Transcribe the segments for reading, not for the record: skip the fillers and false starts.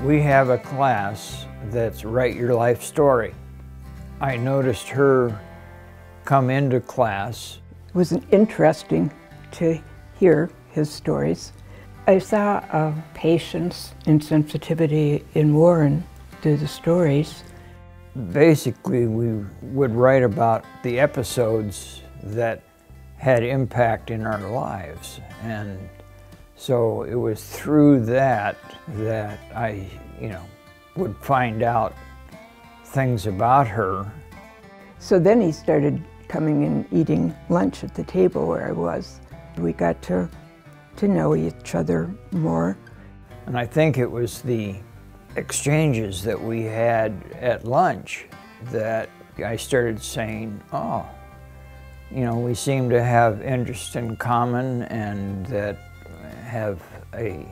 We have a class that's Write Your Life Story. I noticed her come into class. It was interesting to hear his stories. I saw a patience and sensitivity in Warren through the stories. Basically, we would write about the episodes that had impact in our lives. And so it was through that I, would find out things about her. So then he started coming and eating lunch at the table where I was. We got to know each other more. And I think it was the exchanges that we had at lunch that I started saying, oh, we seem to have interests in common and that have a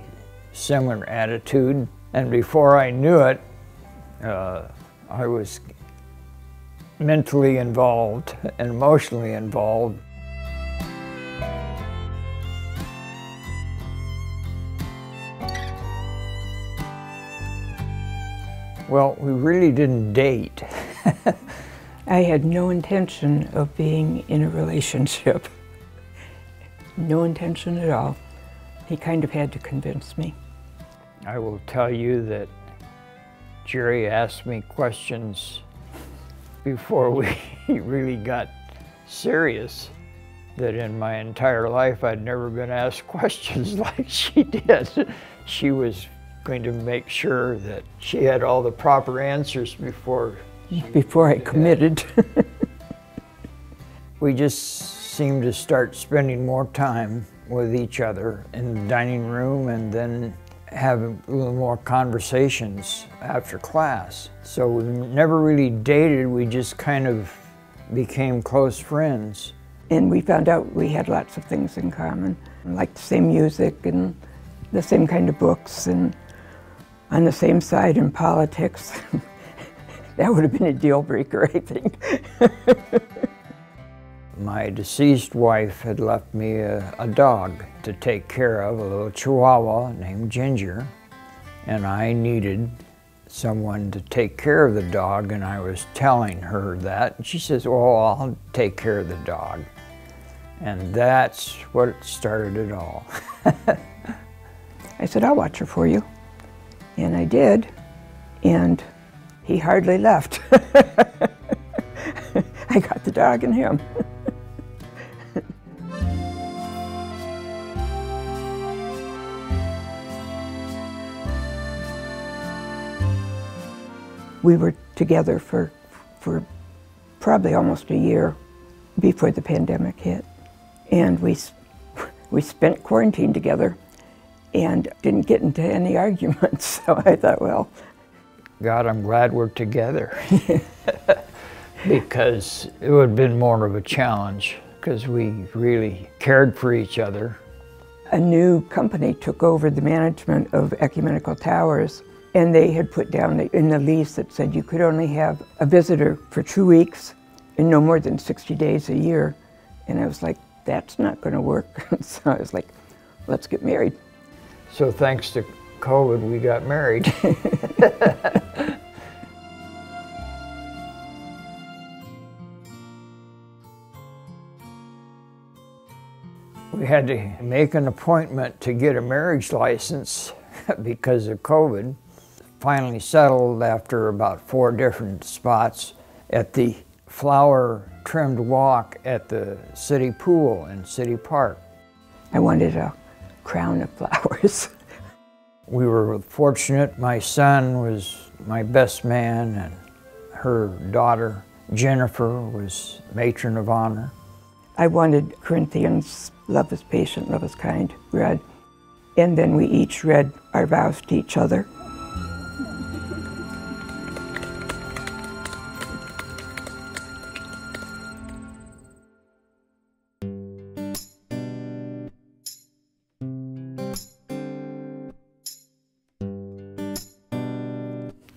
similar attitude. And before I knew it, I was mentally involved and emotionally involved. Well, we really didn't date. I had no intention of being in a relationship. No intention at all. He kind of had to convince me. I will tell you that Jerry asked me questions before we really got serious, that in my entire life I'd never been asked questions like she did. She was going to make sure that she had all the proper answers before I committed. We just seemed to start spending more time with each other in the dining room and then having a little more conversations after class. So we never really dated, we just kind of became close friends. And we found out we had lots of things in common, like the same music and the same kind of books and on the same side in politics. That would have been a deal breaker, I think. My deceased wife had left me a dog to take care of, a little Chihuahua named Ginger, and I needed someone to take care of the dog, and I was telling her that, and she says, well, I'll take care of the dog. And that's what started it all. I said, I'll watch her for you. And I did, and he hardly left. I got the dog and him. We were together for probably almost a year before the pandemic hit. And we spent quarantine together and didn't get into any arguments. So I thought, well, God, I'm glad we're together. Because it would have been more of a challenge because we really cared for each other. A new company took over the management of Ecumenical Towers, and they had put down in the lease that said you could only have a visitor for 2 weeks and no more than 60 days a year. And I was like, that's not going to work. So I was like, let's get married. So thanks to COVID, we got married. We had to make an appointment to get a marriage license because of COVID. Finally settled after about 4 different spots at the flower-trimmed walk at the city pool in City Park. I wanted a crown of flowers. We were fortunate. My son was my best man, and her daughter, Jennifer, was matron of honor. I wanted Corinthians, love is patient, love is kind, read. And then we each read our vows to each other.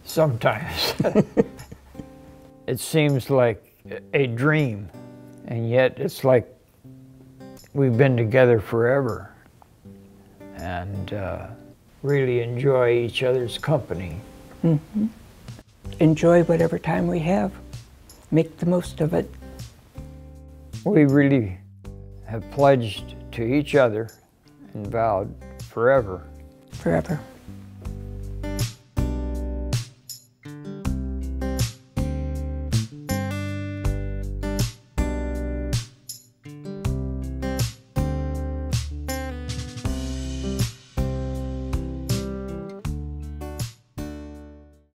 Sometimes. It seems like a dream, and yet it's like we've been together forever. And really enjoy each other's company. Mm-hmm. Enjoy whatever time we have. Make the most of it. We really have pledged to each other and vowed forever. Forever.